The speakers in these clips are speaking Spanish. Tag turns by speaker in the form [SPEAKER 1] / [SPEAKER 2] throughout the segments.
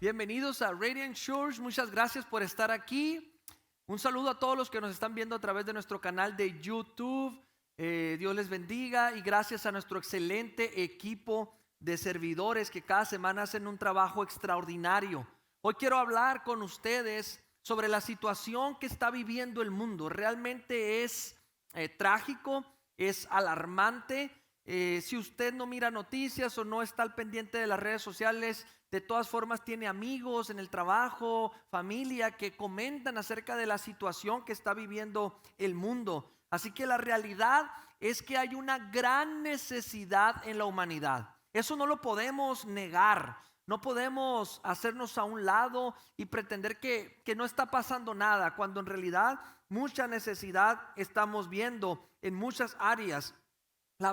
[SPEAKER 1] Bienvenidos a Radiant Church, muchas gracias por estar aquí. Un saludo a todos los que nos están viendo a través de nuestro canal de YouTube. Dios les bendiga y gracias a nuestro excelente equipo de servidores que cada semana hacen un trabajo extraordinario. Hoy quiero hablar con ustedes sobre la situación que está viviendo el mundo. Realmente es trágico, es alarmante. Si usted no mira noticias o no está al pendiente de las redes sociales, de todas formas tiene amigos en el trabajo, familia que comentan acerca de la situación que está viviendo el mundo. Así que la realidad es que hay una gran necesidad en la humanidad. Eso no lo podemos negar. No podemos hacernos a un lado y pretender que no está pasando nada, cuando en realidad mucha necesidad estamos viendo en muchas áreas. La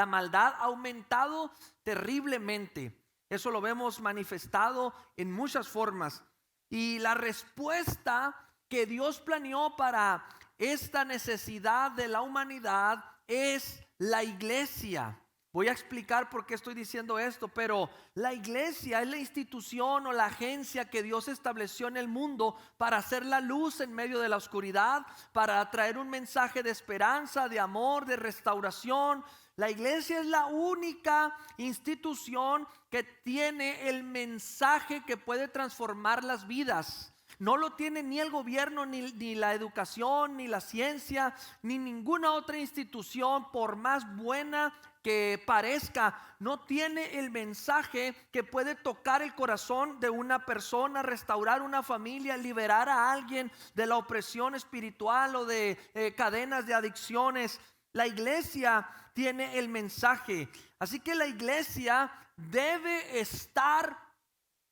[SPEAKER 1] maldad ha aumentado terriblemente. Eso lo vemos manifestado en muchas formas. Y la respuesta que Dios planeó para esta necesidad de la humanidad es la iglesia. Voy a explicar por qué estoy diciendo esto, pero la iglesia es la institución o la agencia que Dios estableció en el mundo para hacer la luz en medio de la oscuridad, para traer un mensaje de esperanza, de amor, de restauración. La iglesia es la única institución que tiene el mensaje que puede transformar las vidas. No lo tiene ni el gobierno, ni la educación, ni la ciencia, ni ninguna otra institución, por más buena que parezca. No tiene el mensaje que puede tocar el corazón de una persona, restaurar una familia, liberar a alguien de la opresión espiritual o de cadenas de adicciones. La iglesia tiene el mensaje. Así que la iglesia debe estar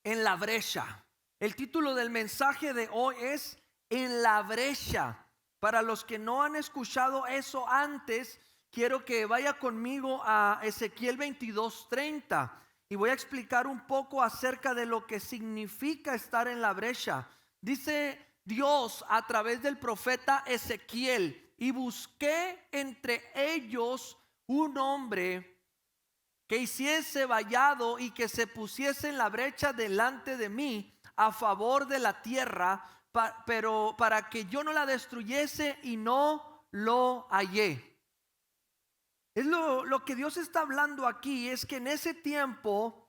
[SPEAKER 1] en la brecha. El título del mensaje de hoy es En la brecha. Para los que no han escuchado eso antes, quiero que vaya conmigo a Ezequiel 22:30 y voy a explicar un poco acerca de lo que significa estar en la brecha. Dice Dios a través del profeta Ezequiel: y busqué entre ellos un hombre que hiciese vallado y que se pusiese en la brecha delante de mí a favor de la tierra, pero para que yo no la destruyese, y no lo hallé. Es lo que Dios está hablando aquí, es que en ese tiempo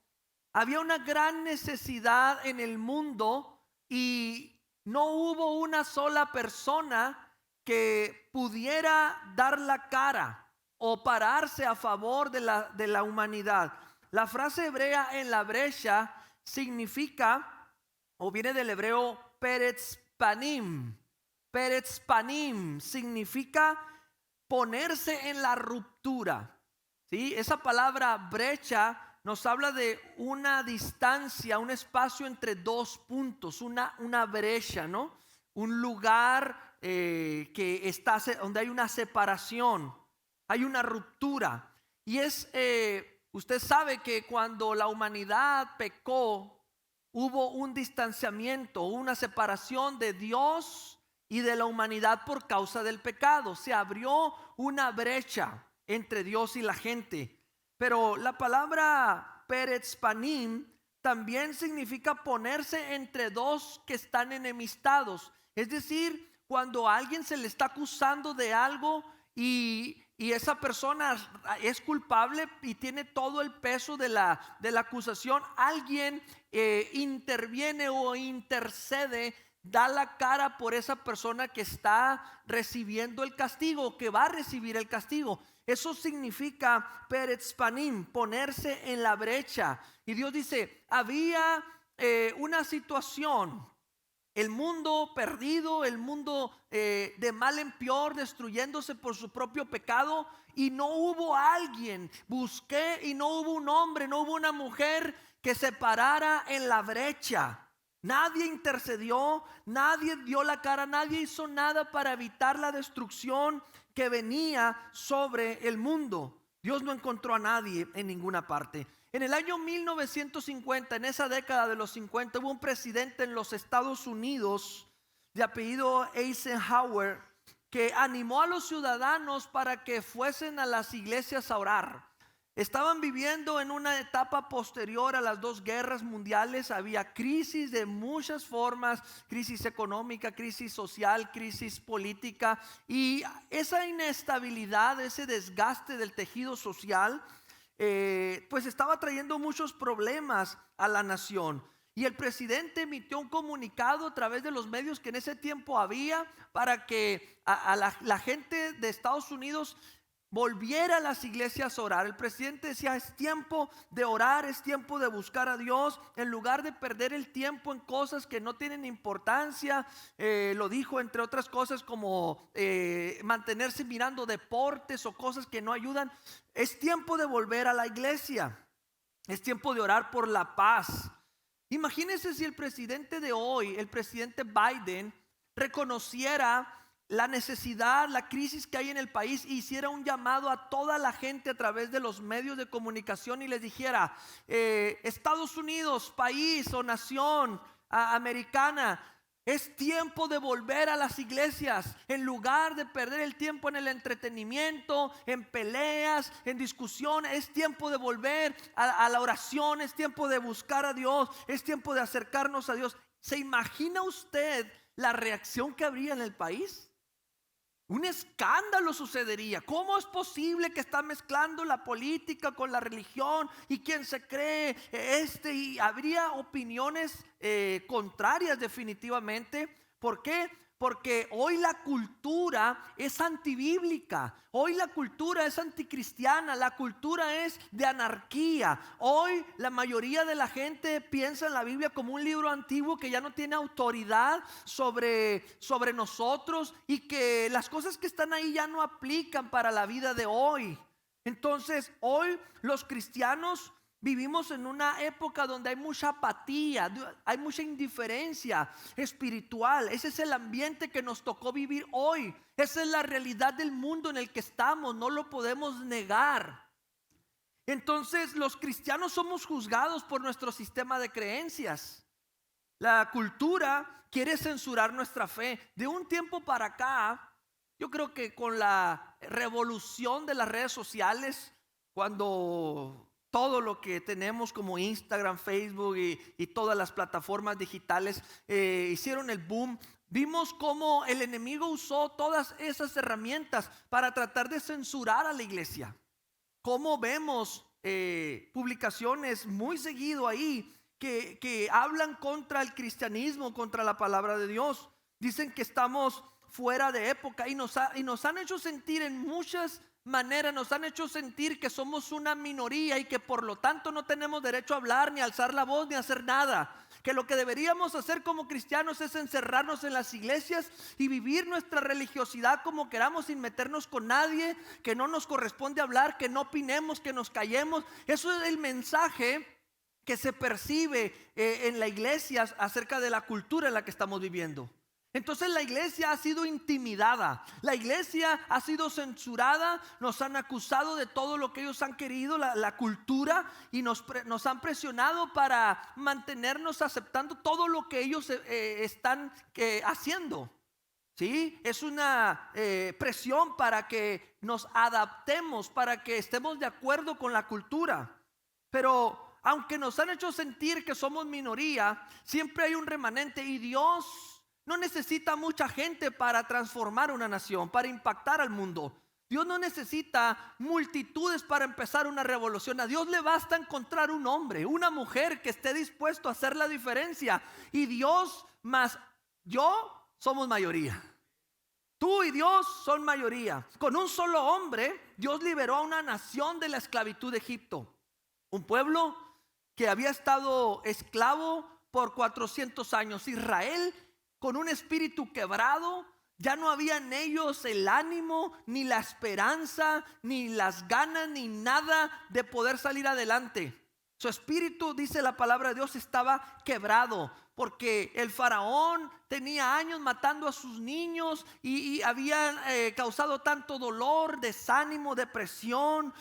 [SPEAKER 1] había una gran necesidad en el mundo y no hubo una sola persona que pudiera dar la cara o pararse a favor de la humanidad. La frase hebrea en la brecha significa, o viene del hebreo peretz panim. Peretz panim significa ponerse en la ruptura. ¿Sí? Esa palabra brecha nos habla de una distancia, un espacio entre dos puntos, una brecha, ¿no? Un lugar que está donde hay una separación, hay una ruptura. Y usted sabe que cuando la humanidad pecó, hubo un distanciamiento, una separación de Dios y de la humanidad por causa del pecado. Se abrió una brecha entre Dios y la gente. Pero la palabra peretz panim también significa ponerse entre dos que están enemistados. Es decir, cuando a alguien se le está acusando de algo y esa persona es culpable y tiene todo el peso de la acusación, alguien interviene o intercede, da la cara por esa persona que está recibiendo el castigo, que va a recibir el castigo. Eso significa peretz panim, ponerse en la brecha. Y Dios dice, había una situación, el mundo perdido, el mundo de mal en peor, destruyéndose por su propio pecado, y no hubo alguien. Busqué y no hubo un hombre, no hubo una mujer que se parara en la brecha. Nadie intercedió, nadie dio la cara, nadie hizo nada para evitar la destrucción que venía sobre el mundo. Dios no encontró a nadie en ninguna parte. En el año 1950, en esa década de los 50, hubo un presidente en los Estados Unidos de apellido Eisenhower que animó a los ciudadanos para que fuesen a las iglesias a orar. estaban viviendo en una etapa posterior a las dos guerras mundiales. Había crisis de muchas formas, crisis económica, crisis social, crisis política, y esa inestabilidad, ese desgaste del tejido social, pues estaba trayendo muchos problemas a la nación. Y el presidente emitió un comunicado a través de los medios que en ese tiempo había, para que la gente de Estados Unidos volviera a las iglesias a orar. El presidente decía: es tiempo de orar, es tiempo de buscar a Dios, en lugar de perder el tiempo en cosas que no tienen importancia. Lo dijo entre otras cosas como mantenerse mirando deportes o cosas que no ayudan. Es tiempo de volver a la iglesia, es tiempo de orar por la paz. Imagínense si el presidente de hoy, el presidente Biden, reconociera la necesidad, la crisis que hay en el país, e hiciera un llamado a toda la gente a través de los medios de comunicación y les dijera: Estados Unidos, país o nación americana, es tiempo de volver a las iglesias, en lugar de perder el tiempo en el entretenimiento, en peleas, en discusiones. Es tiempo de volver a la oración, es tiempo de buscar a Dios, es tiempo de acercarnos a Dios. ¿Se imagina usted la reacción que habría en el país? Un escándalo sucedería. ¿Cómo es posible que está mezclando la política con la religión? ¿Y quién se cree Y habría opiniones contrarias definitivamente. ¿Por qué? Porque hoy la cultura es antibíblica, hoy la cultura es anticristiana, la cultura es de anarquía. Hoy la mayoría de la gente piensa en la Biblia como un libro antiguo que ya no tiene autoridad sobre nosotros, y que las cosas que están ahí ya no aplican para la vida de hoy. Entonces, hoy los cristianos vivimos en una época donde hay mucha apatía, hay mucha indiferencia espiritual. Ese es el ambiente que nos tocó vivir hoy. Esa es la realidad del mundo en el que estamos, no lo podemos negar. Entonces, los cristianos somos juzgados por nuestro sistema de creencias. La cultura quiere censurar nuestra fe. De un tiempo para acá, yo creo que con la revolución de las redes sociales, cuando todo lo que tenemos como Instagram, Facebook y todas las plataformas digitales hicieron el boom, vimos cómo el enemigo usó todas esas herramientas para tratar de censurar a la iglesia. Como vemos publicaciones muy seguido ahí que hablan contra el cristianismo, contra la palabra de Dios. Dicen que estamos fuera de época, y nos han hecho sentir en muchas maneras, nos han hecho sentir que somos una minoría y que por lo tanto no tenemos derecho a hablar, ni a alzar la voz, ni a hacer nada. Que lo que deberíamos hacer como cristianos es encerrarnos en las iglesias y vivir nuestra religiosidad como queramos, sin meternos con nadie, que no nos corresponde hablar, que no opinemos, que nos callemos. Eso es el mensaje que se percibe en la iglesia acerca de la cultura en la que estamos viviendo. Entonces la iglesia ha sido intimidada, la iglesia ha sido censurada, nos han acusado de todo lo que ellos han querido, la cultura, y nos han presionado para mantenernos aceptando todo lo que ellos están haciendo. ¿Sí? Es una presión para que nos adaptemos, para que estemos de acuerdo con la cultura. Pero aunque nos han hecho sentir que somos minoría, siempre hay un remanente, y Dios no necesita mucha gente para transformar una nación, para impactar al mundo. Dios no necesita multitudes para empezar una revolución. A Dios le basta encontrar un hombre, una mujer que esté dispuesto a hacer la diferencia. Y Dios más yo somos mayoría. Tú y Dios son mayoría. Con un solo hombre, Dios liberó a una nación de la esclavitud de Egipto. Un pueblo que había estado esclavo por 400 años. Israel, con un espíritu quebrado, ya no había en ellos el ánimo, ni la esperanza, ni las ganas, ni nada de poder salir adelante. Su espíritu, dice la palabra de Dios, estaba quebrado, porque el faraón tenía años matando a sus niños y habían causado tanto dolor, desánimo, depresión,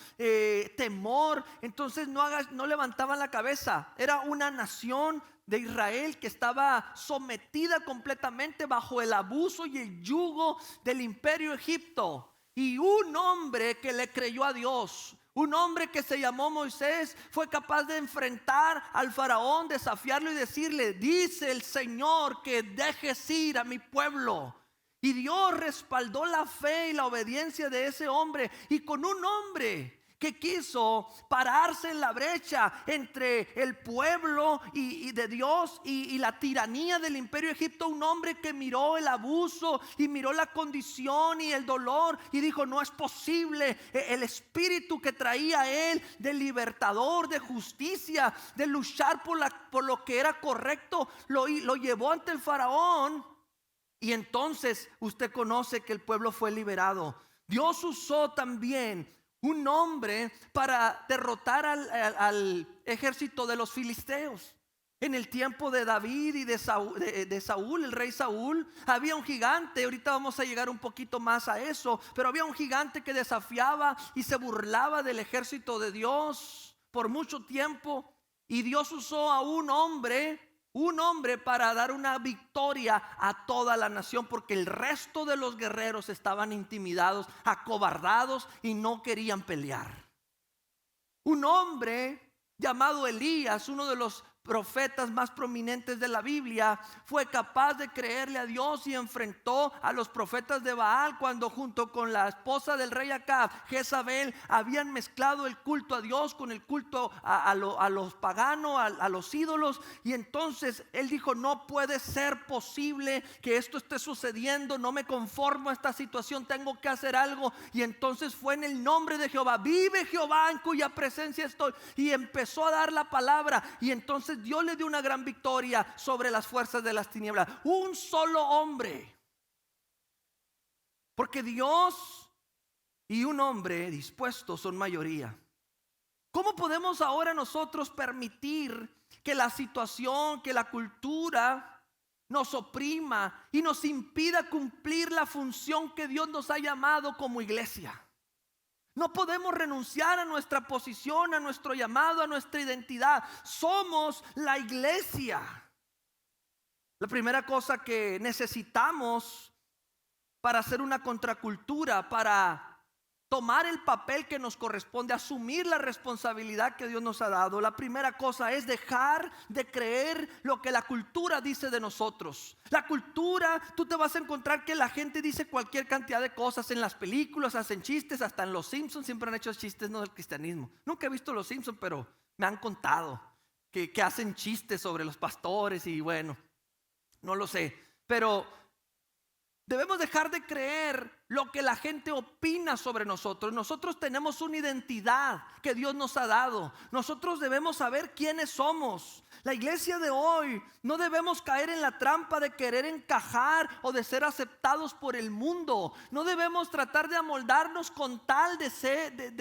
[SPEAKER 1] temor. Entonces no levantaban la cabeza. Era una nación de Israel que estaba sometida completamente bajo el abuso y el yugo del imperio Egipto. Y un hombre que le creyó a Dios, Un hombre que se llamó Moisés fue capaz de enfrentar al faraón, desafiarlo y decirle: dice el Señor que dejes ir a mi pueblo. Y Dios respaldó la fe y la obediencia de ese hombre. Y con un hombre que quiso pararse en la brecha entre el pueblo y de Dios y la tiranía del imperio Egipto, un hombre que miró el abuso y miró la condición y el dolor y dijo: no es posible. El espíritu que traía él de libertador, de justicia, de luchar por lo que era correcto, lo llevó ante el faraón. Y entonces usted conoce que el pueblo fue liberado. Dios usó también un hombre para derrotar al ejército de los filisteos. En el tiempo de David y de Saúl, el rey Saúl, había un gigante. Ahorita vamos a llegar un poquito más a eso, pero había un gigante que desafiaba y se burlaba del ejército de Dios por mucho tiempo. Y Dios usó a un hombre para dar una victoria a toda la nación, porque el resto de los guerreros estaban intimidados, acobardados y no querían pelear. Un hombre llamado Elías, uno de los profetas más prominentes de la Biblia, fue capaz de creerle a Dios y enfrentó a los profetas de Baal cuando junto con la esposa del rey Acab, Jezabel, habían mezclado el culto a Dios con el culto a los paganos, a los ídolos. Y entonces él dijo: no puede ser posible que esto esté sucediendo, no me conformo a esta situación, tengo que hacer algo. Y entonces fue en el nombre de Jehová: vive Jehová en cuya presencia estoy. Y empezó a dar la palabra, y entonces Dios le dio una gran victoria sobre las fuerzas de las tinieblas. Un solo hombre. Porque Dios y un hombre dispuestos son mayoría. ¿Cómo podemos ahora nosotros permitir que la situación, que la cultura nos oprima y nos impida cumplir la función que Dios nos ha llamado como iglesia? No podemos renunciar a nuestra posición, a nuestro llamado, a nuestra identidad. Somos la iglesia. La primera cosa que necesitamos para hacer una contracultura, para tomar el papel que nos corresponde, asumir la responsabilidad que Dios nos ha dado, la primera cosa es dejar de creer lo que la cultura dice de nosotros. La cultura, tú te vas a encontrar que la gente dice cualquier cantidad de cosas en las películas, hacen chistes, hasta en los Simpsons siempre han hecho chistes, no del cristianismo. Nunca he visto los Simpsons, pero me han contado que hacen chistes sobre los pastores y bueno, no lo sé, pero debemos dejar de creer lo que la gente opina sobre nosotros. Nosotros tenemos una identidad que Dios nos ha dado. Nosotros debemos saber quiénes somos. La iglesia de hoy no debemos caer en la trampa de querer encajar o de ser aceptados por el mundo. No debemos tratar de amoldarnos con tal de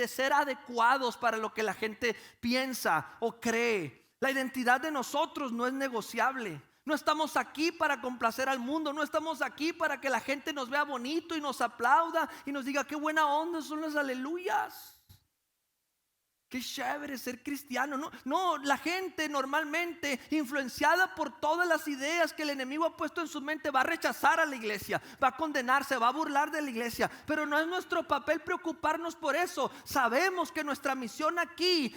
[SPEAKER 1] ser adecuados para lo que la gente piensa o cree. La identidad de nosotros no es negociable. No estamos aquí para complacer al mundo. No estamos aquí para que la gente nos vea bonito y nos aplauda y nos diga: qué buena onda son las aleluyas. Qué chévere ser cristiano. No, la gente normalmente, influenciada por todas las ideas que el enemigo ha puesto en su mente, va a rechazar a la iglesia, va a condenarse, va a burlar de la iglesia. Pero no es nuestro papel preocuparnos por eso. Sabemos que nuestra misión aquí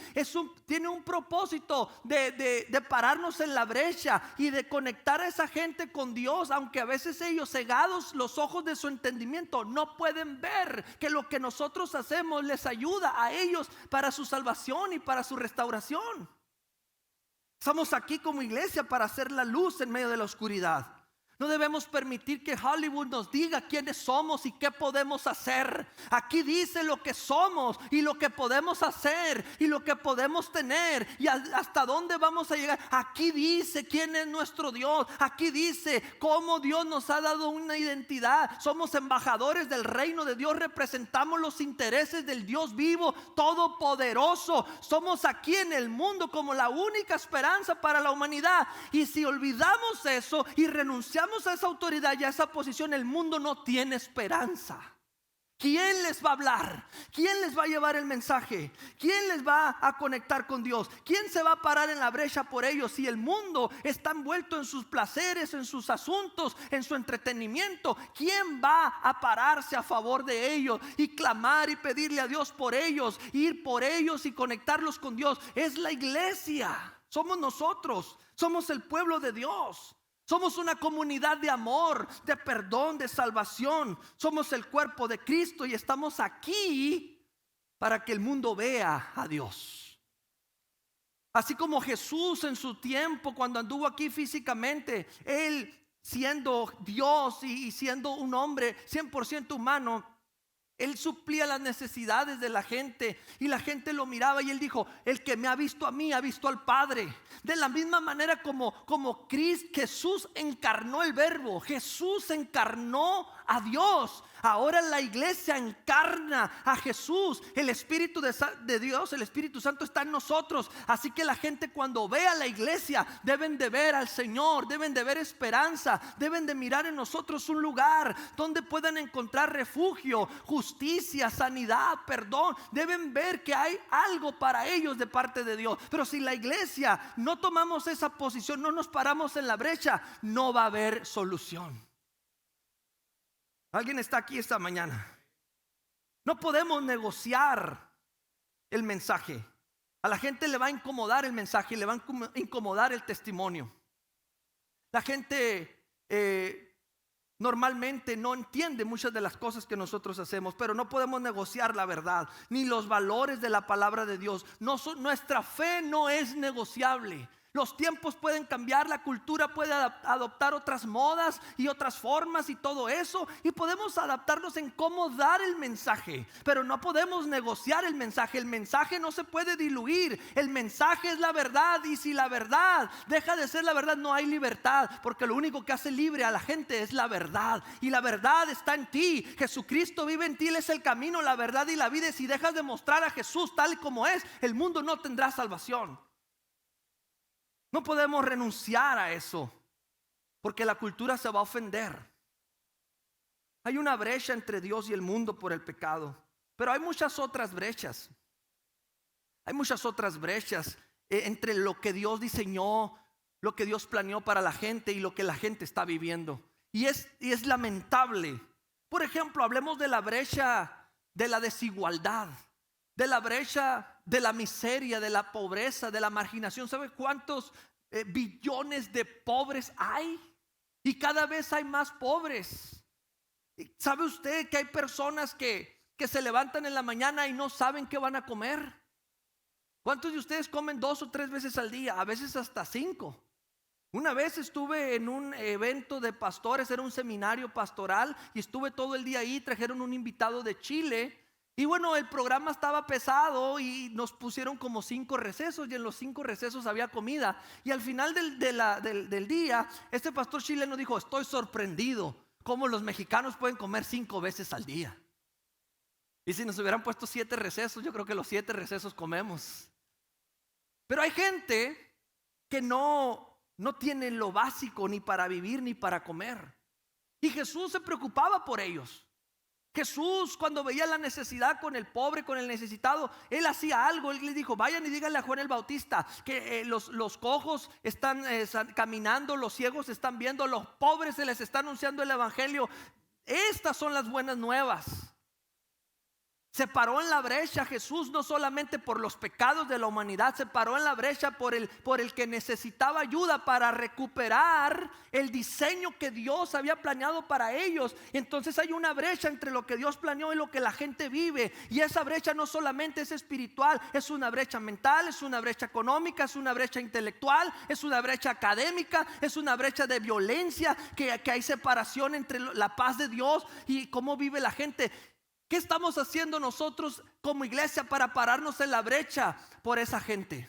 [SPEAKER 1] tiene un propósito de pararnos en la brecha y de conectar a esa gente con Dios, aunque a veces ellos, cegados los ojos de su entendimiento, no pueden ver que lo que nosotros hacemos les ayuda a ellos para su salvación y para su restauración. Estamos aquí como iglesia para hacer la luz en medio de la oscuridad. No debemos permitir que Hollywood nos diga quiénes somos y qué podemos hacer. Aquí dice lo que somos y lo que podemos hacer y lo que podemos tener y hasta dónde vamos a llegar. Aquí dice quién es nuestro Dios. Aquí dice cómo Dios nos ha dado una identidad. Somos embajadores del reino de Dios. Representamos los intereses del Dios vivo, todopoderoso. Somos aquí en el mundo como la única esperanza para la humanidad. Y si olvidamos eso y renunciamos a esa autoridad y a esa posición, el mundo no tiene esperanza. ¿Quién les va a hablar? ¿Quién les va a llevar el mensaje? ¿Quién les va a conectar con Dios? ¿Quién se va a parar en la brecha por ellos si el mundo está envuelto en sus placeres, en sus asuntos, en su entretenimiento? ¿Quién va a pararse a favor de ellos y clamar y pedirle a Dios por ellos, ir por ellos y conectarlos con Dios? Es la iglesia. Somos nosotros. Somos el pueblo de Dios. Somos una comunidad de amor, de perdón, de salvación. Somos el cuerpo de Cristo y estamos aquí para que el mundo vea a Dios. Así como Jesús en su tiempo, cuando anduvo aquí físicamente, Él siendo Dios y siendo un hombre 100% humano, Él suplía las necesidades de la gente y la gente lo miraba y Él dijo: el que me ha visto a mí ha visto al Padre. De la misma manera como Jesús encarnó el Verbo, Jesús encarnó a Dios. Ahora la iglesia encarna a Jesús. El Espíritu de Dios, el Espíritu Santo está en nosotros. Así que la gente, cuando ve a la iglesia, deben de ver al Señor, deben de ver esperanza, deben de mirar en nosotros un lugar donde puedan encontrar refugio, justicia, sanidad, perdón. Deben ver que hay algo para ellos de parte de Dios. Pero si la iglesia no tomamos esa posición, no nos paramos en la brecha, no va a haber solución. ¿Alguien está aquí esta mañana? No podemos negociar el mensaje. A la gente le va a incomodar el mensaje, le va a incomodar el testimonio. La gente normalmente no entiende muchas de las cosas que nosotros hacemos, pero no podemos negociar la verdad ni los valores de la palabra de Dios. Nuestra fe no es negociable. Los tiempos pueden cambiar, la cultura puede adoptar otras modas y otras formas y todo eso, y podemos adaptarnos en cómo dar el mensaje, pero no podemos negociar el mensaje. El mensaje no se puede diluir. El mensaje es la verdad, y si la verdad deja de ser la verdad, no hay libertad, porque lo único que hace libre a la gente es la verdad, y la verdad está en ti. Jesucristo vive en ti, Él es el camino, la verdad y la vida, y si dejas de mostrar a Jesús tal y como es, el mundo no tendrá salvación. No podemos renunciar a eso, porque la cultura se va a ofender. Hay una brecha entre Dios y el mundo por el pecado, pero hay muchas otras brechas. Hay muchas otras brechas entre lo que Dios diseñó, lo que Dios planeó para la gente y lo que la gente está viviendo. Y es lamentable. Por ejemplo, hablemos de la brecha de la desigualdad, de la brecha de la miseria, de la pobreza, de la marginación. ¿Sabe cuántos billones de pobres hay? Y cada vez hay más pobres. ¿Sabe usted que hay personas que se levantan en la mañana y no saben qué van a comer? ¿Cuántos de ustedes comen 2 o 3 veces al día? A veces hasta 5. Una vez estuve en un evento de pastores, era un seminario pastoral, y estuve todo el día ahí. Trajeron un invitado de Chile. Y bueno, el programa estaba pesado y nos pusieron como 5 recesos, y en los 5 recesos había comida. Y al final del día, este pastor chileno dijo: estoy sorprendido cómo los mexicanos pueden comer 5 veces al día. Y si nos hubieran puesto 7 recesos, yo creo que los 7 recesos comemos. Pero hay gente que no tiene lo básico ni para vivir ni para comer. Y Jesús se preocupaba por ellos. Jesús, cuando veía la necesidad con el pobre, con el necesitado, Él hacía algo. Él les dijo: vayan y díganle a Juan el Bautista que los cojos están caminando, los ciegos están viendo, los pobres se les está anunciando el evangelio. Estas son las buenas nuevas. Se paró en la brecha Jesús, no solamente por los pecados de la humanidad, se paró en la brecha por el que necesitaba ayuda para recuperar el diseño que Dios había planeado para ellos. Entonces hay una brecha entre lo que Dios planeó y lo que la gente vive. Y esa brecha no solamente es espiritual, es una brecha mental, es una brecha económica, es una brecha intelectual, es una brecha académica, es una brecha de violencia, que hay separación entre la paz de Dios y cómo vive la gente. ¿Qué estamos haciendo nosotros como iglesia para pararnos en la brecha por esa gente?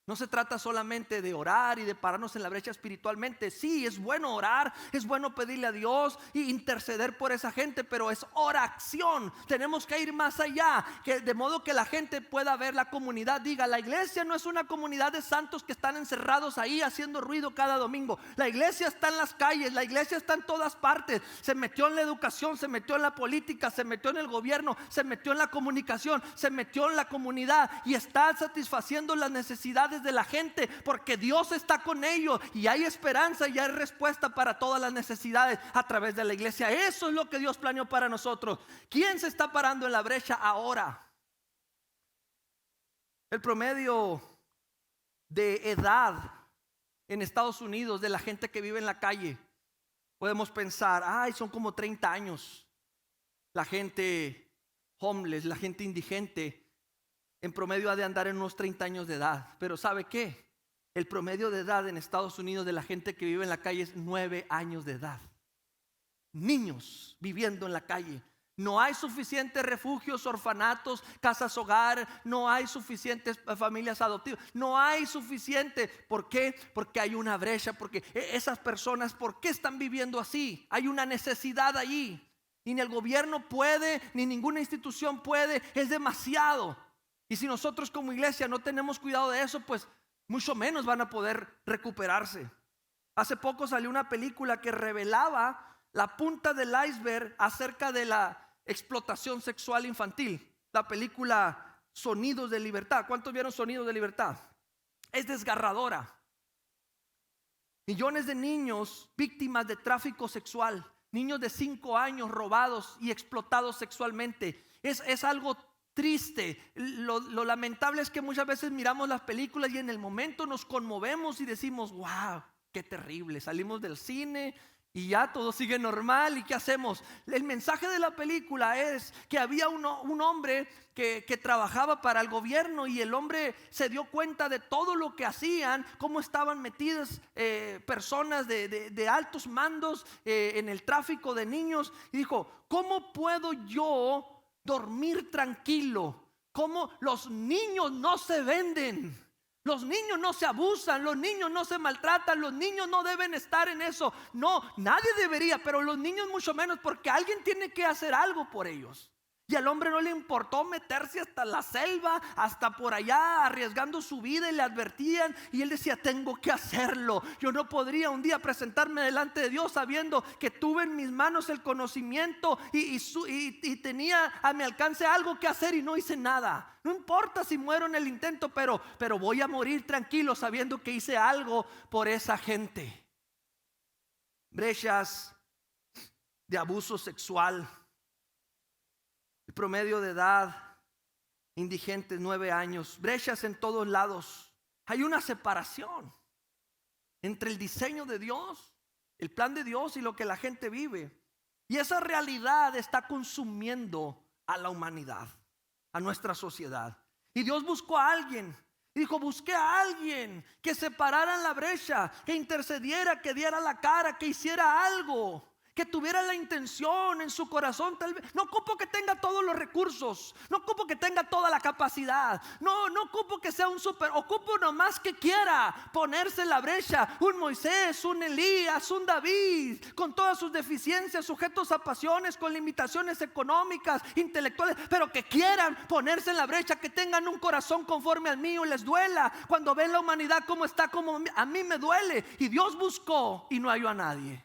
[SPEAKER 1] No se trata solamente de orar y de pararnos en la brecha espiritualmente. Sí, es bueno orar, es bueno pedirle a Dios e interceder por esa gente, pero es oración. Tenemos que ir más allá, de modo que la gente pueda ver la comunidad. Diga, la iglesia no es una comunidad de santos que están encerrados ahí haciendo ruido cada domingo. La iglesia está en las calles, la iglesia está en todas partes. Se metió en la educación, se metió en la política, se metió en el gobierno, se metió en la comunicación, se metió en la comunidad y está satisfaciendo las necesidades de la gente, porque Dios está con ellos y hay esperanza y hay respuesta para todas las necesidades a través de la iglesia. Eso es lo que Dios planeó para nosotros. ¿Quién se está parando en la brecha ahora? El promedio de edad en Estados Unidos de la gente que vive en la calle, podemos pensar, ay, son como 30 años. La gente homeless, la gente indigente, en promedio ha de andar en unos 30 años de edad. Pero ¿sabe qué? El promedio de edad en Estados Unidos de la gente que vive en la calle es 9 años de edad. Niños viviendo en la calle. No hay suficientes refugios, orfanatos, casas hogar. No hay suficientes familias adoptivas. No hay suficiente. ¿Por qué? Porque hay una brecha. Porque esas personas, ¿por qué están viviendo así? Hay una necesidad allí. Y ni el gobierno puede, ni ninguna institución puede. Es demasiado. Y si nosotros como iglesia no tenemos cuidado de eso, pues mucho menos van a poder recuperarse. Hace poco salió una película que revelaba la punta del iceberg acerca de la explotación sexual infantil. La película Sonidos de Libertad. ¿Cuántos vieron Sonidos de Libertad? Es desgarradora. Millones de niños víctimas de tráfico sexual. Niños de 5 años robados y explotados sexualmente. Es algo triste. Lo lamentable es que muchas veces miramos las películas y en el momento nos conmovemos y decimos, wow, qué terrible. Salimos del cine y ya todo sigue normal. ¿Y qué hacemos? El mensaje de la película es que había un hombre que trabajaba para el gobierno, y el hombre se dio cuenta de todo lo que hacían, cómo estaban metidas personas de altos mandos en el tráfico de niños, y dijo, ¿cómo puedo yo dormir tranquilo? Como los niños no se venden, los niños no se abusan, los niños no se maltratan, los niños no deben estar en eso. No, nadie debería, pero los niños mucho menos, porque alguien tiene que hacer algo por ellos. Y al hombre no le importó meterse hasta la selva, hasta por allá, arriesgando su vida, y le advertían, y él decía, tengo que hacerlo. Yo no podría un día presentarme delante de Dios sabiendo que tuve en mis manos el conocimiento y tenía a mi alcance algo que hacer y no hice nada. No importa si muero en el intento, pero voy a morir tranquilo sabiendo que hice algo por esa gente. Brechas de abuso sexual. El promedio de edad indigente 9 años. Brechas en todos lados. Hay una separación entre el diseño de Dios, el plan de Dios, y lo que la gente vive. Y esa realidad está consumiendo a la humanidad, a nuestra sociedad. Y Dios buscó a alguien. Y dijo, busqué a alguien que separara en la brecha, que intercediera, que diera la cara, que hiciera algo, que tuviera la intención en su corazón. Tal vez no ocupo que tenga todos los recursos, no ocupo que tenga toda la capacidad, no ocupo que sea un super, ocupo nomás que quiera ponerse en la brecha. Un Moisés, un Elías, un David, con todas sus deficiencias, sujetos a pasiones, con limitaciones económicas, intelectuales, pero que quieran ponerse en la brecha, que tengan un corazón conforme al mío y les duela cuando ven la humanidad como está, como a mí me duele. Y Dios buscó y no halló a nadie.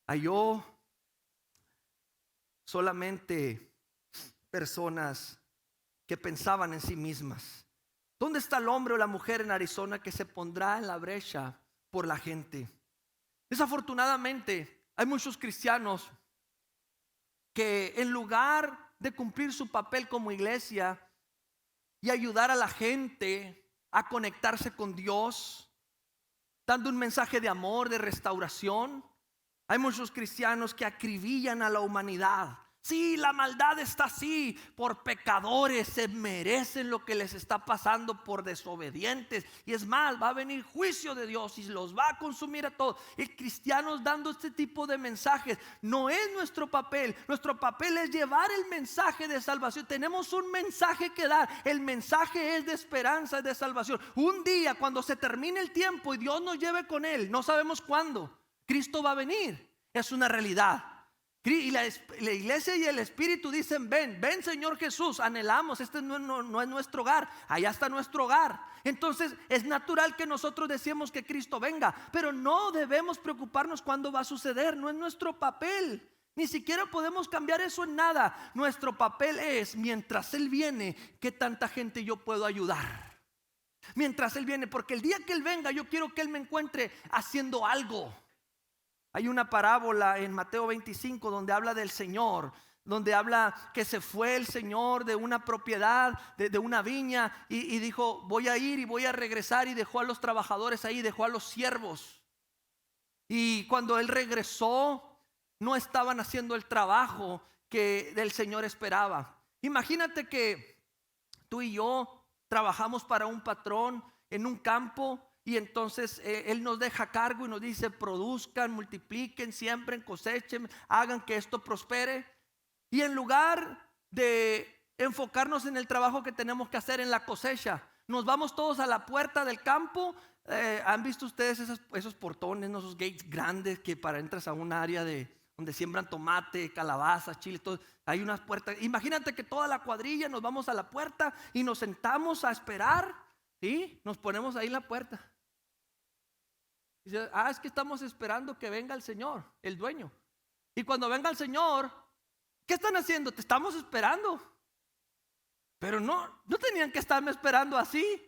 [SPEAKER 1] Halló solamente personas que pensaban en sí mismas. ¿Dónde está el hombre o la mujer en Arizona que se pondrá en la brecha por la gente? Desafortunadamente, hay muchos cristianos que en lugar de cumplir su papel como iglesia y ayudar a la gente a conectarse con Dios, dando un mensaje de amor, de restauración, hay muchos cristianos que acribillan a la humanidad, Sí, la maldad está así, por pecadores, se merecen lo que les está pasando por desobedientes. Y es más, va a venir juicio de Dios y los va a consumir a todos. Y cristianos dando este tipo de mensajes no es nuestro papel. Nuestro papel es llevar el mensaje de salvación. Tenemos un mensaje que dar. El mensaje es de esperanza, es de salvación. Un día cuando se termine el tiempo y Dios nos lleve con él, no sabemos cuándo, Cristo va a venir. Es una realidad. Y la iglesia y el Espíritu dicen: ven, ven Señor Jesús, anhelamos, este no es nuestro hogar, allá está nuestro hogar. Entonces es natural que nosotros decimos que Cristo venga, pero no debemos preocuparnos cuándo va a suceder, no es nuestro papel. Ni siquiera podemos cambiar eso en nada. Nuestro papel es, mientras Él viene, ¿qué tanta gente yo puedo ayudar? Mientras Él viene, porque el día que Él venga yo quiero que Él me encuentre haciendo algo. Hay una parábola en Mateo 25 donde habla del Señor, donde habla que se fue el Señor de una propiedad, de una viña, y dijo: voy a ir y voy a regresar, y dejó a los trabajadores ahí, dejó a los siervos. Y cuando Él regresó, no estaban haciendo el trabajo que el Señor esperaba. Imagínate que tú y yo trabajamos para un patrón en un campo. Y entonces Él nos deja cargo y nos dice: produzcan, multipliquen, siembren, cosechen, hagan que esto prospere. Y en lugar de enfocarnos en el trabajo que tenemos que hacer en la cosecha, nos vamos todos a la puerta del campo. ¿Han visto ustedes esos portones, esos gates grandes que para entras a un área donde siembran tomate, calabazas, chile, todo? Hay unas puertas. Imagínate que toda la cuadrilla nos vamos a la puerta y nos sentamos a esperar. ¿Sí? Nos ponemos ahí en la puerta. Dice: es que estamos esperando que venga el Señor, el dueño. Y cuando venga el Señor, ¿qué están haciendo? Te estamos esperando. Pero no tenían que estarme esperando así.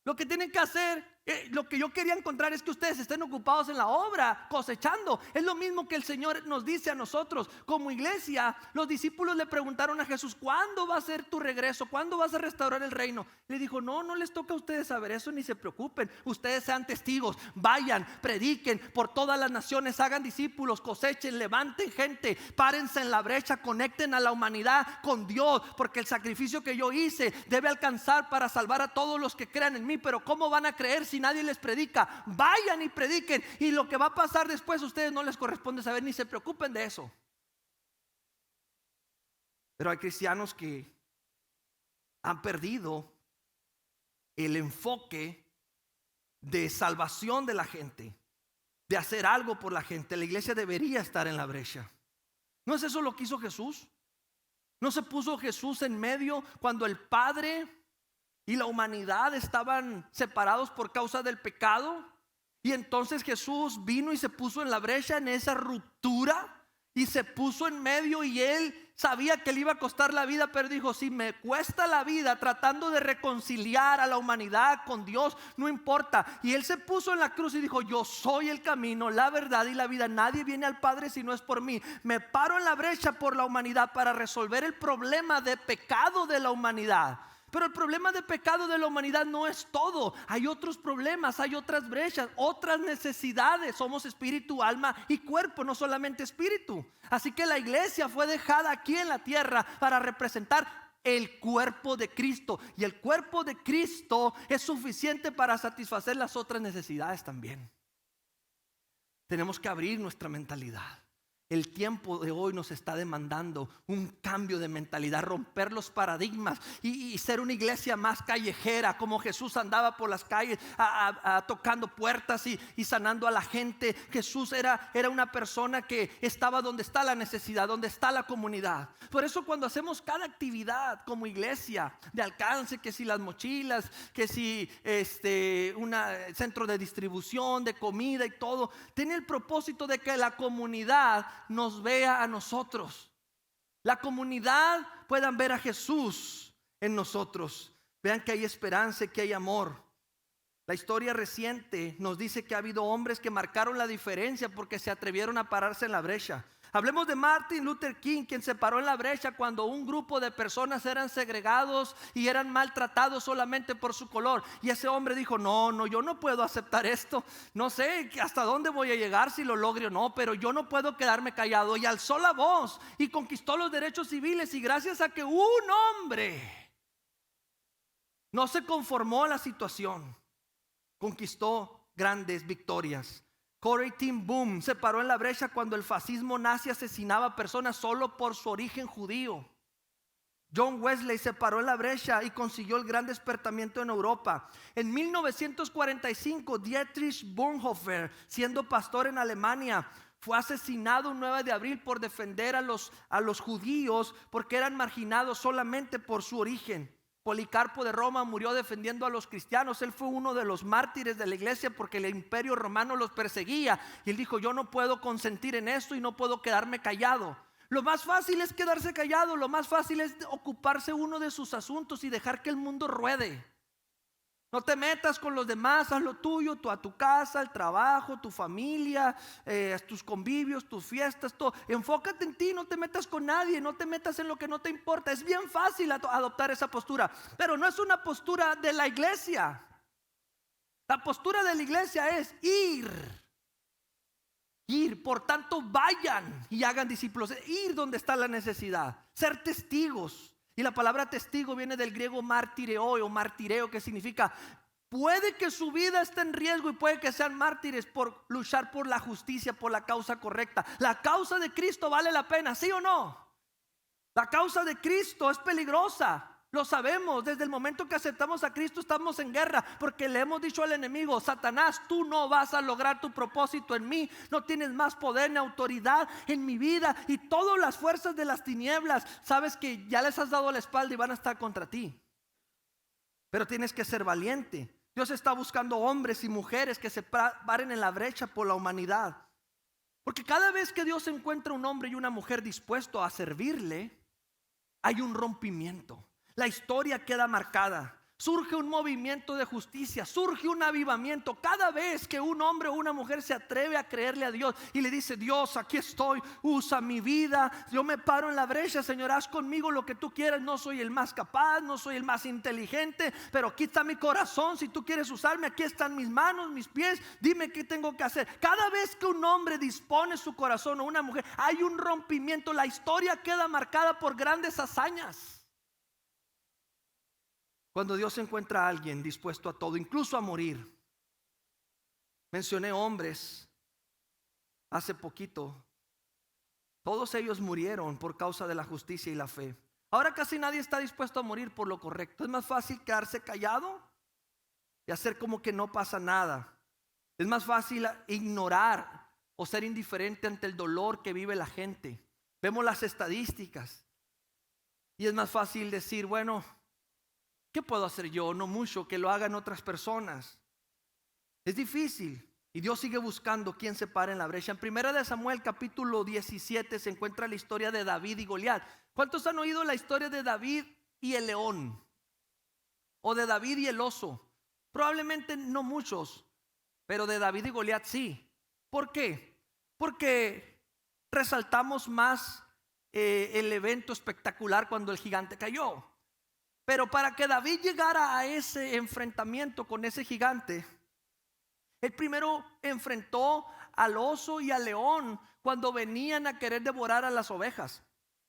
[SPEAKER 1] Lo que tienen que hacer, lo que yo quería encontrar es que ustedes estén ocupados en la obra, cosechando. Es lo mismo que el Señor nos dice a nosotros como iglesia. Los discípulos le preguntaron a Jesús: ¿cuándo va a ser tu regreso? ¿Cuándo vas a restaurar el reino? Le dijo: no les toca a ustedes saber eso, ni se preocupen. Ustedes sean testigos, vayan, prediquen por todas las naciones, hagan discípulos, cosechen, levanten gente, párense en la brecha, conecten a la humanidad con Dios, porque el sacrificio que yo hice debe alcanzar para salvar a todos los que crean en mí. Pero ¿cómo van a creer si nadie les predica? Vayan y prediquen, y lo que va a pasar después a ustedes no les corresponde saber, ni se preocupen de eso. Pero hay cristianos que han perdido el enfoque de salvación de la gente, de hacer algo por la gente. La iglesia debería estar en la brecha. ¿No es eso lo que hizo Jesús? ¿No se puso Jesús en medio cuando el Padre y la humanidad estaban separados por causa del pecado? Y entonces Jesús vino y se puso en la brecha, en esa ruptura, y se puso en medio. Y Él sabía que le iba a costar la vida, pero dijo: si me cuesta la vida tratando de reconciliar a la humanidad con Dios, no importa. Y Él se puso en la cruz y dijo: yo soy el camino, la verdad y la vida. Nadie viene al Padre si no es por mí. Me paro en la brecha por la humanidad para resolver el problema de pecado de la humanidad. Pero el problema de pecado de la humanidad no es todo. Hay otros problemas, hay otras brechas, otras necesidades. Somos espíritu, alma y cuerpo, no solamente espíritu. Así que la iglesia fue dejada aquí en la tierra para representar el cuerpo de Cristo. Y el cuerpo de Cristo es suficiente para satisfacer las otras necesidades también. Tenemos que abrir nuestra mentalidad. El tiempo de hoy nos está demandando un cambio de mentalidad, romper los paradigmas y ser una iglesia más callejera, como Jesús andaba por las calles tocando puertas y sanando a la gente. Jesús era una persona que estaba donde está la necesidad, donde está la comunidad. Por eso cuando hacemos cada actividad como iglesia de alcance, que si las mochilas, que si un centro de distribución de comida y todo, tiene el propósito de que la comunidad nos vea a nosotros. La comunidad puedan ver a Jesús en nosotros. Vean que hay esperanza y que hay amor. La historia reciente nos dice que ha habido hombres que marcaron la diferencia porque se atrevieron a pararse en la brecha. Hablemos de Martin Luther King, quien se paró en la brecha cuando un grupo de personas eran segregados y eran maltratados solamente por su color. Y ese hombre dijo, no, yo no puedo aceptar esto. No sé hasta dónde voy a llegar, si lo logre o no, pero yo no puedo quedarme callado. Y alzó la voz y conquistó los derechos civiles. Y gracias a que un hombre no se conformó a la situación, conquistó grandes victorias. Corey ten Boom se paró en la brecha cuando el fascismo nazi asesinaba a personas solo por su origen judío. John Wesley se paró en la brecha y consiguió el gran despertamiento en Europa. En 1945, Dietrich Bonhoeffer, siendo pastor en Alemania, fue asesinado un 9 de abril por defender a los judíos porque eran marginados solamente por su origen. Policarpo de Roma murió defendiendo a los cristianos. Él fue uno de los mártires de la iglesia porque el imperio romano los perseguía. Y él dijo, yo no puedo consentir en esto y no puedo quedarme callado. Lo más fácil es quedarse callado. Lo más fácil es ocuparse uno de sus asuntos y dejar que el mundo ruede. No te metas con los demás, haz lo tuyo, tú a tu casa, el trabajo, tu familia, tus convivios, tus fiestas, todo. Enfócate en ti, no te metas con nadie, no te metas en lo que no te importa. Es bien fácil adoptar esa postura, pero no es una postura de la iglesia. La postura de la iglesia es ir. Por tanto vayan y hagan discípulos. Ir donde está la necesidad, ser testigos. Y la palabra testigo viene del griego martireo o martireo, que significa puede que su vida esté en riesgo y puede que sean mártires por luchar por la justicia, por la causa correcta. La causa de Cristo vale la pena, ¿sí o no? La causa de Cristo es peligrosa. Lo sabemos, desde el momento que aceptamos a Cristo estamos en guerra, porque le hemos dicho al enemigo, Satanás, tú no vas a lograr tu propósito en mí, no tienes más poder ni autoridad en mi vida, y todas las fuerzas de las tinieblas, sabes que ya les has dado la espalda y van a estar contra ti. Pero tienes que ser valiente. Dios está buscando hombres y mujeres que se paren en la brecha por la humanidad, porque cada vez que Dios encuentra un hombre y una mujer dispuesto a servirle, hay un rompimiento. La historia queda marcada. Surge un movimiento de justicia, surge un avivamiento. Cada vez que un hombre o una mujer se atreve a creerle a Dios y le dice, Dios, aquí estoy, usa mi vida, yo me paro en la brecha, Señor, haz conmigo lo que tú quieras. No soy el más capaz, no soy el más inteligente, pero aquí está mi corazón. Si tú quieres usarme, aquí están mis manos, mis pies, dime qué tengo que hacer. Cada vez que un hombre dispone su corazón o una mujer, hay un rompimiento. La historia queda marcada por grandes hazañas. Cuando Dios encuentra a alguien dispuesto a todo, incluso a morir. Mencioné hombres hace poquito. Todos ellos murieron por causa de la justicia y la fe. Ahora casi nadie está dispuesto a morir por lo correcto. Es más fácil quedarse callado y hacer como que no pasa nada. Es más fácil ignorar o ser indiferente ante el dolor que vive la gente. Vemos las estadísticas y es más fácil decir, bueno, ¿qué puedo hacer yo? No mucho, que lo hagan otras personas. Es difícil. Y Dios sigue buscando quién se pare en la brecha. En 1 de Samuel capítulo 17 se encuentra la historia de David y Goliat. ¿Cuántos han oído la historia de David y el león? O de David y el oso. Probablemente no muchos, pero de David y Goliat sí. ¿Por qué? Porque resaltamos más el evento espectacular cuando el gigante cayó. Pero para que David llegara a ese enfrentamiento con ese gigante, él primero enfrentó al oso y al león cuando venían a querer devorar a las ovejas.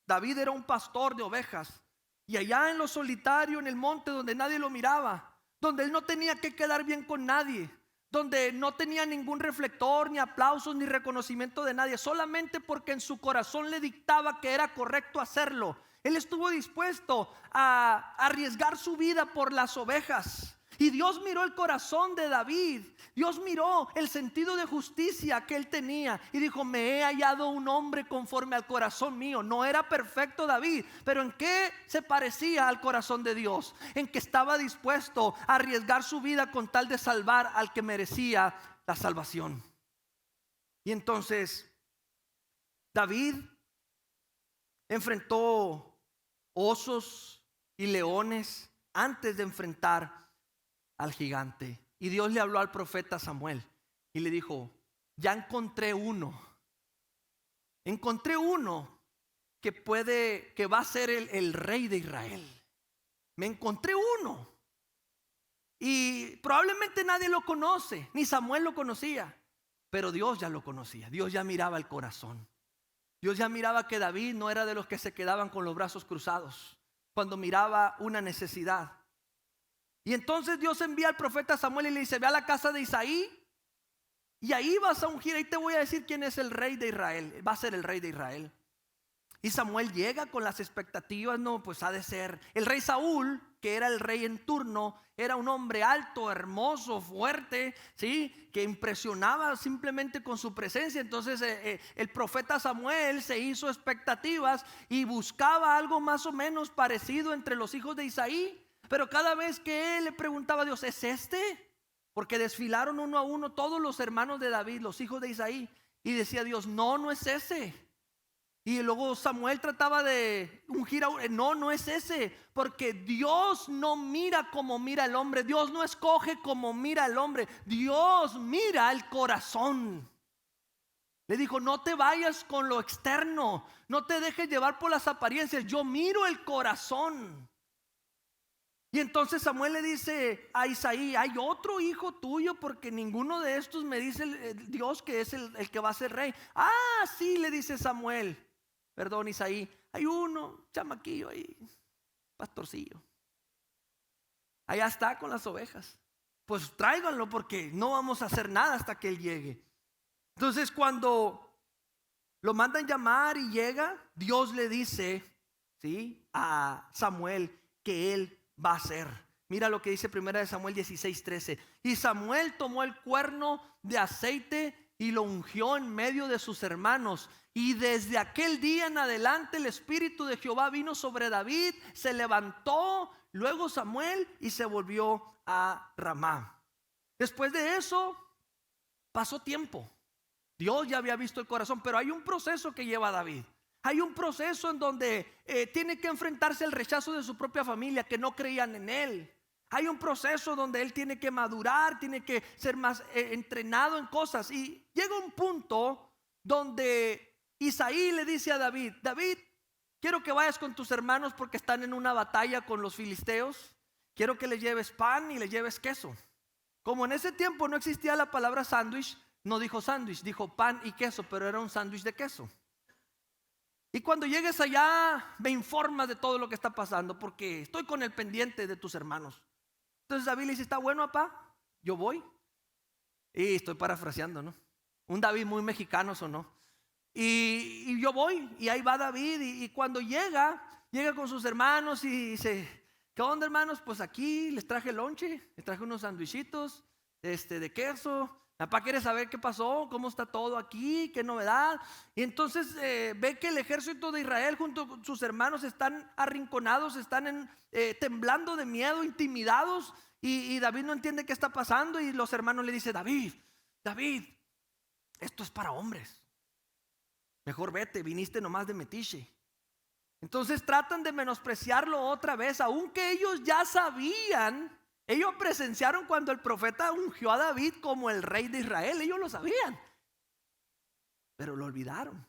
[SPEAKER 1] David era un pastor de ovejas, y allá en lo solitario, en el monte donde nadie lo miraba, donde él no tenía que quedar bien con nadie, donde no tenía ningún reflector, ni aplausos, ni reconocimiento de nadie, solamente porque en su corazón le dictaba que era correcto hacerlo. Él estuvo dispuesto a arriesgar su vida por las ovejas. Y Dios miró el corazón de David. Dios miró el sentido de justicia que él tenía y dijo, me he hallado un hombre conforme al corazón mío. No era perfecto David, pero ¿en qué se parecía al corazón de Dios? En que estaba dispuesto a arriesgar su vida con tal de salvar al que merecía la salvación. Y entonces David enfrentó osos y leones antes de enfrentar al gigante. Y Dios le habló al profeta Samuel y le dijo, ya encontré uno encontré uno que va a ser el rey de Israel. Me encontré uno. Y probablemente nadie lo conoce, ni Samuel lo conocía, pero Dios ya lo conocía. Dios ya miraba el corazón. Dios ya miraba que David no era de los que se quedaban con los brazos cruzados cuando miraba una necesidad. Y entonces Dios envía al profeta Samuel y le dice: ve a la casa de Isaí y ahí vas a ungir, ahí te voy a decir quién es el rey de Israel. Va a ser el rey de Israel. Y Samuel llega con las expectativas, no, pues ha de ser el rey Saúl, que era el rey en turno. Era un hombre alto, hermoso, fuerte, ¿sí? Que impresionaba simplemente con su presencia. Entonces el profeta Samuel se hizo expectativas y buscaba algo más o menos parecido entre los hijos de Isaí. Pero cada vez que él le preguntaba a Dios: ¿es este? Porque desfilaron uno a uno todos los hermanos de David, los hijos de Isaí, y decía Dios: no, no es ese. Y luego Samuel trataba de ungir a uno. No, no es ese. Porque Dios no mira como mira el hombre. Dios no escoge como mira el hombre. Dios mira el corazón. Le dijo: no te vayas con lo externo, no te dejes llevar por las apariencias. Yo miro el corazón. Y entonces Samuel le dice a Isaí: hay otro hijo tuyo, porque ninguno de estos me dice el Dios que es el que va a ser rey. Ah, sí, le dice Samuel. Perdón, Isaí, hay uno, chamaquillo ahí, pastorcillo. Allá está con las ovejas. Pues tráiganlo, porque no vamos a hacer nada hasta que él llegue. Entonces cuando lo mandan llamar y llega, Dios le dice, ¿sí?, a Samuel que él va a ser. Mira lo que dice 1 Samuel 16:13. Y Samuel tomó el cuerno de aceite y lo ungió en medio de sus hermanos. Y desde aquel día en adelante el Espíritu de Jehová vino sobre David. Se levantó luego Samuel y se volvió a Ramá. Después de eso pasó tiempo. Dios ya había visto el corazón, pero hay un proceso que lleva a David. Hay un proceso en donde tiene que enfrentarse al rechazo de su propia familia, que no creían en él. Hay un proceso donde él tiene que madurar, tiene que ser más entrenado en cosas. Y llega un punto donde Isaí le dice a David: David, quiero que vayas con tus hermanos porque están en una batalla con los filisteos. Quiero que les lleves pan y les lleves queso. Como en ese tiempo no existía la palabra sándwich, no dijo sándwich, dijo pan y queso, pero era un sándwich de queso. Y cuando llegues allá me informas de todo lo que está pasando, porque estoy con el pendiente de tus hermanos. Entonces David le dice: está bueno, papá, yo voy. Y estoy parafraseando, ¿no? Un David muy mexicano sonó. Y yo voy, y ahí va David. Y cuando llega con sus hermanos y dice: ¿qué onda, hermanos? Pues aquí les traje lonche, les traje unos sandwichitos de queso. Papá quiere saber qué pasó, cómo está todo aquí, qué novedad. Y entonces ve que el ejército de Israel junto con sus hermanos están arrinconados, están temblando de miedo, intimidados. Y David no entiende qué está pasando. Y los hermanos le dicen: David, esto es para hombres. Mejor vete, viniste nomás de metiche. Entonces tratan de menospreciarlo otra vez, aunque ellos ya sabían. Ellos presenciaron cuando el profeta ungió a David como el rey de Israel. Ellos lo sabían, pero lo olvidaron.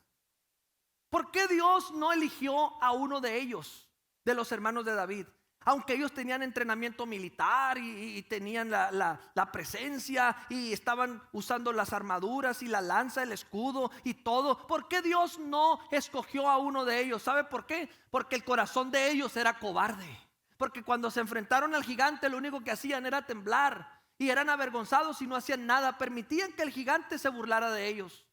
[SPEAKER 1] ¿Por qué Dios no eligió a uno de ellos, de los hermanos de David? Aunque ellos tenían entrenamiento militar y tenían la presencia y estaban usando las armaduras y la lanza, el escudo y todo. ¿Por qué Dios no escogió a uno de ellos? ¿Sabe por qué? Porque el corazón de ellos era cobarde. Porque cuando se enfrentaron al gigante, lo único que hacían era temblar. Y eran avergonzados y no hacían nada. Permitían que el gigante se burlara de ellos.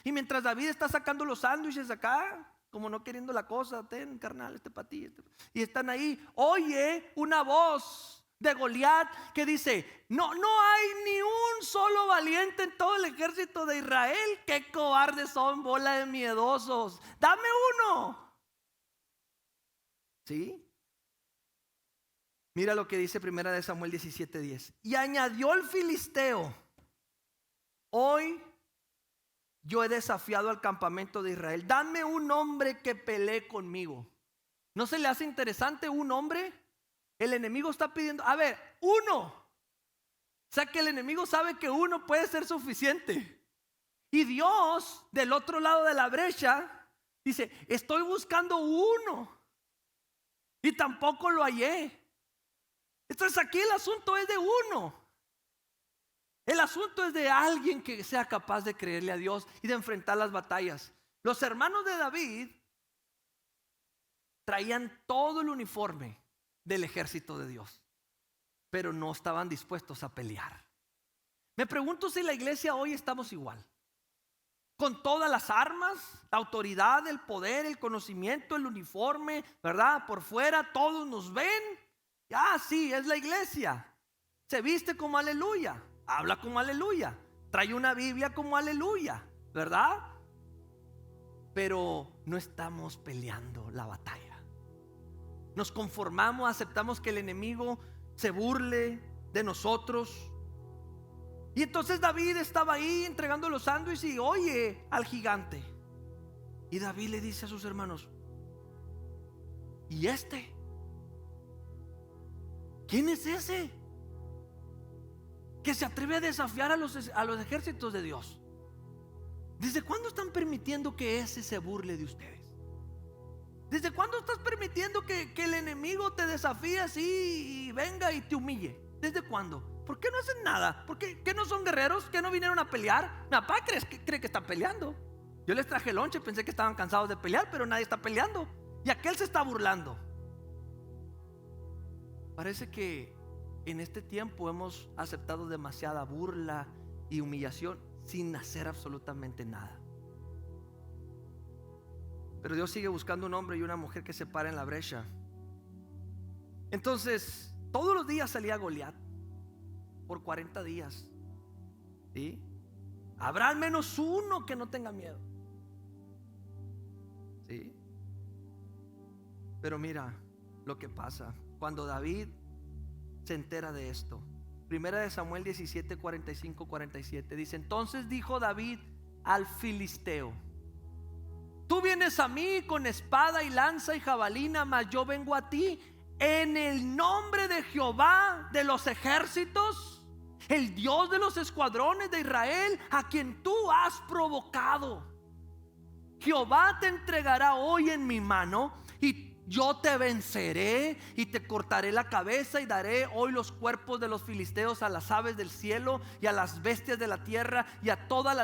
[SPEAKER 1] Y mientras David está sacando los sándwiches acá, como no queriendo la cosa: ten, carnal, este para ti. Y están ahí, oye una voz de Goliat que dice: no hay ni un solo valiente en todo el ejército de Israel. Qué cobardes son, bola de miedosos. Dame uno. ¿Sí? Mira lo que dice 1 Samuel 17:10. Y añadió el filisteo: hoy yo he desafiado al campamento de Israel. Dame un hombre que pelee conmigo. ¿No se le hace interesante un hombre? El enemigo está pidiendo, a ver, uno. O sea que el enemigo sabe que uno puede ser suficiente. Y Dios, del otro lado de la brecha, dice, estoy buscando uno y tampoco lo hallé. Entonces aquí el asunto es de uno. El asunto es de alguien que sea capaz de creerle a Dios y de enfrentar las batallas. Los hermanos de David traían todo el uniforme del ejército de Dios, pero no estaban dispuestos a pelear. Me pregunto si la iglesia hoy estamos igual. Con todas las armas, la autoridad, el poder, el conocimiento, el uniforme, ¿verdad? Por fuera todos nos ven. Sí, es la iglesia. Se viste como aleluya, habla como aleluya, trae una Biblia como aleluya, ¿verdad? Pero no estamos peleando la batalla. Nos conformamos, aceptamos que el enemigo se burle de nosotros. Y entonces David estaba ahí entregando los sándwiches y oye al gigante. Y David le dice a sus hermanos, ¿y este? ¿Quién es ese que se atreve a desafiar a los ejércitos de Dios? ¿Desde cuándo están permitiendo que ese se burle de ustedes? ¿Desde cuándo estás permitiendo que el enemigo te desafíe así y venga y te humille? ¿Desde cuándo? ¿Por qué no hacen nada? ¿Por qué no son guerreros? ¿Qué no vinieron a pelear? Mi papá cree que están peleando. Yo les traje lonche, pensé que estaban cansados de pelear, pero nadie está peleando. Y aquel se está burlando. Parece que en este tiempo hemos aceptado demasiada burla y humillación sin hacer absolutamente nada. Pero Dios sigue buscando un hombre y una mujer que se pare en la brecha. Entonces, todos los días salía Goliat por 40 días. ¿Sí? Habrá al menos uno que no tenga miedo. ¿Sí? Pero mira lo que pasa cuando David se entera de esto. Primera de Samuel 17, 45, 47 dice: entonces dijo David al filisteo: tú vienes a mí con espada y lanza y jabalina, mas yo vengo a ti en el nombre de Jehová de los ejércitos, el Dios de los escuadrones de Israel, a quien tú has provocado. Jehová te entregará hoy en mi mano y yo te venceré y te cortaré la cabeza y daré hoy los cuerpos de los filisteos a las aves del cielo y a las bestias de la tierra y toda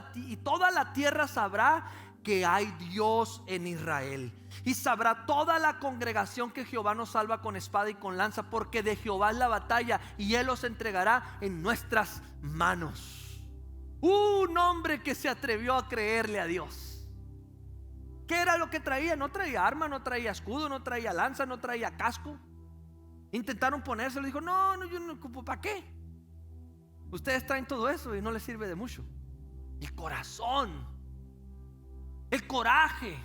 [SPEAKER 1] la tierra sabrá que hay Dios en Israel. Y sabrá toda la congregación que Jehová nos salva con espada y con lanza, porque de Jehová es la batalla y Él los entregará en nuestras manos. Un hombre que se atrevió a creerle a Dios. ¿Qué era lo que traía? No traía arma, no traía escudo, no traía lanza, no traía casco. Intentaron ponérselo, dijo: no, yo no ocupo. ¿Para qué? Ustedes traen todo eso y no les sirve de mucho. El corazón, el coraje,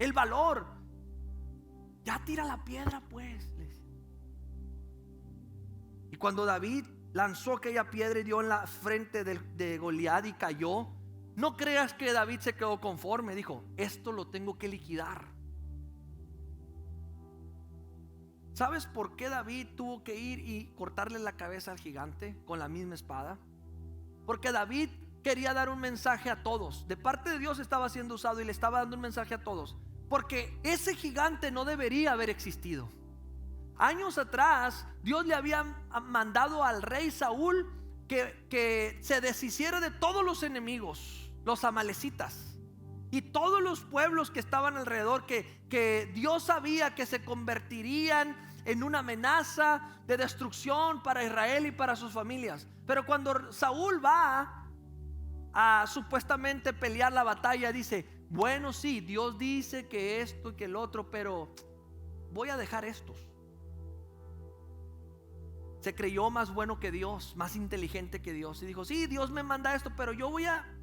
[SPEAKER 1] el valor. Ya tira la piedra pues. Y cuando David lanzó aquella piedra y dio en la frente de Goliat y cayó, no creas que David se quedó conforme. Dijo: esto lo tengo que liquidar. ¿Sabes por qué David tuvo que ir y cortarle la cabeza al gigante con la misma espada? Porque David quería dar un mensaje a todos. De parte de Dios estaba siendo usado y le estaba dando un mensaje a todos. Porque ese gigante no debería haber existido. Años atrás Dios le había mandado al rey Saúl que se deshiciera de todos los enemigos, los amalecitas y todos los pueblos que estaban alrededor, que Dios sabía que se convertirían en una amenaza de destrucción para Israel y para sus familias. Pero cuando Saúl va a supuestamente pelear la batalla, dice: bueno, sí, Dios dice que esto y que el otro, pero voy a dejar estos. Se creyó más bueno que Dios, más inteligente que Dios, y dijo: sí, Dios me manda esto, pero yo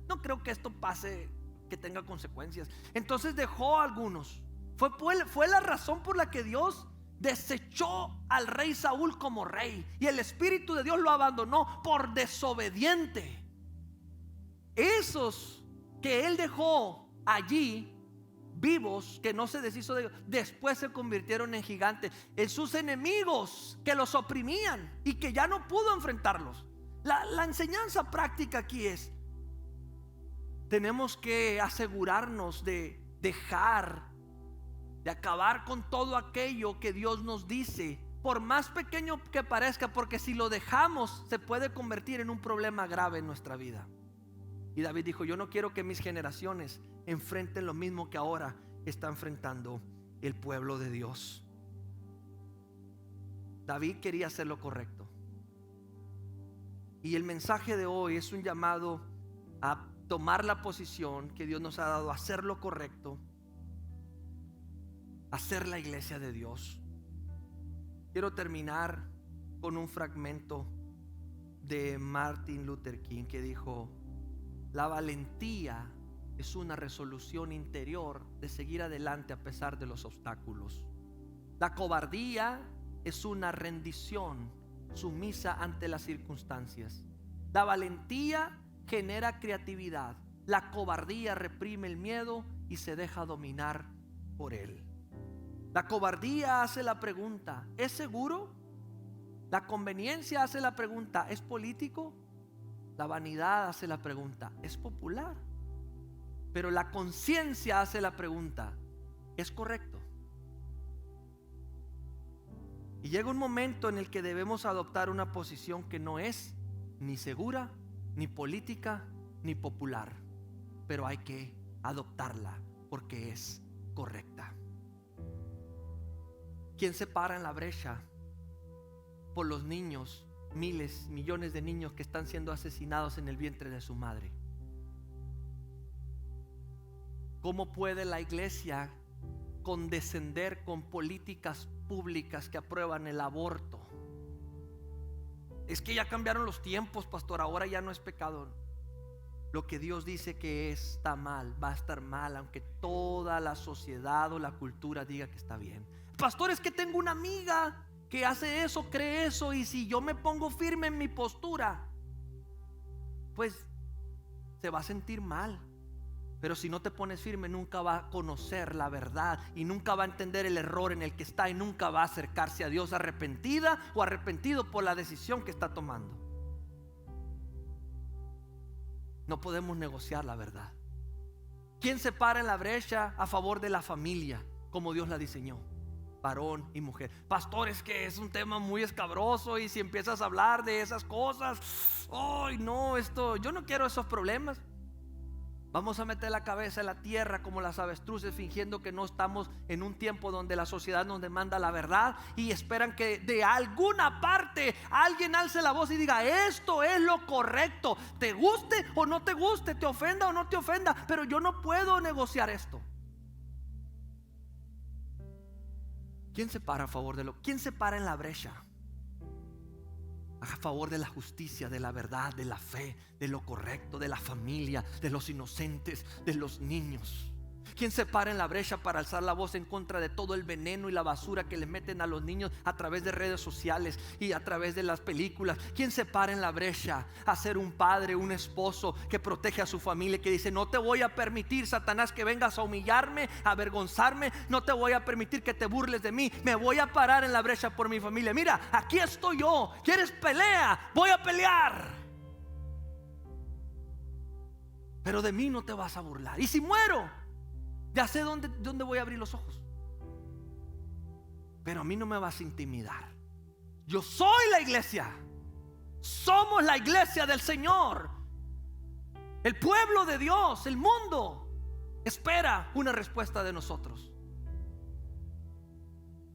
[SPEAKER 1] no creo que esto pase, que tenga consecuencias. Entonces dejó a algunos. Fue la razón por la que Dios desechó al rey Saúl como rey, y el Espíritu de Dios lo abandonó por desobediente. Esos que él dejó allí vivos, que no se deshizo de ellos, después se convirtieron en gigantes, en sus enemigos que los oprimían y que ya no pudo enfrentarlos. La enseñanza práctica aquí es: Tenemos que asegurarnos de dejar, de acabar con todo aquello que Dios nos dice, por más pequeño que parezca, porque si lo dejamos se puede convertir en un problema grave en nuestra vida. Y David dijo: yo no quiero que mis generaciones enfrenten lo mismo que ahora está enfrentando el pueblo de Dios. David quería hacer lo correcto. Y el mensaje de hoy es un llamado a tomar la posición que Dios nos ha dado, a hacer lo correcto, a ser la iglesia de Dios. Quiero terminar con un fragmento de Martin Luther King que dijo: la valentía es una resolución interior de seguir adelante a pesar de los obstáculos. La cobardía es una rendición sumisa ante las circunstancias. La valentía genera creatividad. La cobardía reprime el miedo y se deja dominar por él. La cobardía hace la pregunta: ¿es seguro? La conveniencia hace la pregunta: ¿es político? La vanidad hace la pregunta: ¿es popular? Pero la conciencia hace la pregunta: ¿es correcto? Y llega un momento en el que debemos adoptar una posición que no es ni segura, ni política, ni popular, pero hay que adoptarla porque es correcta. ¿Quién se para en la brecha por los niños, miles, millones de niños que están siendo asesinados en el vientre de su madre? ¿Cómo puede la iglesia condescender con políticas públicas que aprueban el aborto? Es que ya cambiaron los tiempos, pastor, ahora ya no es pecado. Lo que Dios dice que está mal, va a estar mal, aunque toda la sociedad o la cultura diga que está bien. Pastor, es que tengo una amiga que hace eso, cree eso, y si yo me pongo firme en mi postura, pues se va a sentir mal. Pero si no te pones firme, nunca va a conocer la verdad y nunca va a entender el error en el que está y nunca va a acercarse a Dios arrepentida o arrepentido por la decisión que está tomando. No podemos negociar la verdad. ¿Quién se para en la brecha a favor de la familia como Dios la diseñó? Varón y mujer. Pastor, es que es un tema muy escabroso y si empiezas a hablar de esas cosas, ¡ay no! Yo no quiero esos problemas. Vamos a meter la cabeza en la tierra como las avestruces, fingiendo que no estamos en un tiempo donde la sociedad nos demanda la verdad y esperan que de alguna parte alguien alce la voz y diga: esto es lo correcto, te guste o no te guste, te ofenda o no te ofenda, pero yo no puedo negociar esto. ¿Quién se para a favor de quién se para en la brecha a favor de la justicia, de la verdad, de la fe, de lo correcto, de la familia, de los inocentes, de los niños? ¿Quién se para en la brecha para alzar la voz en contra de todo el veneno y la basura que le meten a los niños a través de redes sociales y a través de las películas? ¿Quién se para en la brecha a ser un padre, un esposo que protege a su familia, que dice: no te voy a permitir, Satanás, que vengas a humillarme, a avergonzarme, no te voy a permitir que te burles de mí, me voy a parar en la brecha por mi familia? Mira, aquí estoy yo, ¿quieres pelea? Voy a pelear, pero de mí no te vas a burlar. Y si muero, ya sé dónde voy a abrir los ojos, pero a mí no me vas a intimidar. Yo soy la iglesia. Somos la iglesia del Señor. El pueblo de Dios, el mundo espera una respuesta de nosotros.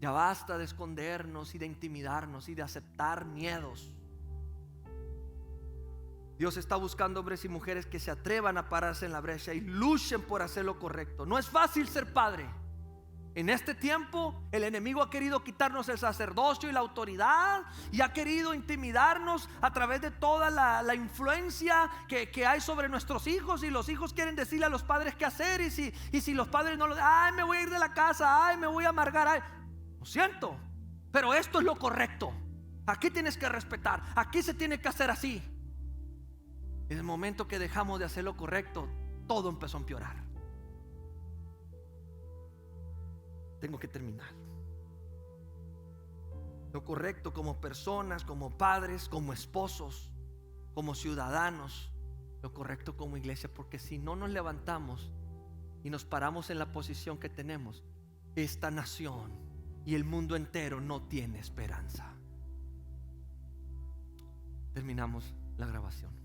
[SPEAKER 1] Ya basta de escondernos y de intimidarnos y de aceptar miedos. Dios está buscando hombres y mujeres que se atrevan a pararse en la brecha y luchen por hacer lo correcto. No es fácil ser padre. En este tiempo el enemigo ha querido quitarnos el sacerdocio y la autoridad y ha querido intimidarnos a través de toda la influencia que hay sobre nuestros hijos, y los hijos quieren decirle a los padres qué hacer, y si los padres no lo dicen: ay, me voy a ir de la casa, ay, me voy a amargar, ay. Lo siento, pero esto es lo correcto. Aquí tienes que respetar, aquí se tiene que hacer así. En el momento que dejamos de hacer lo correcto, todo empezó a empeorar. Tengo que terminar. Lo correcto como personas, como padres, como esposos, como ciudadanos, lo correcto como iglesia, porque si no nos levantamos y nos paramos en la posición que tenemos, esta nación y el mundo entero no tiene esperanza. Terminamos la grabación.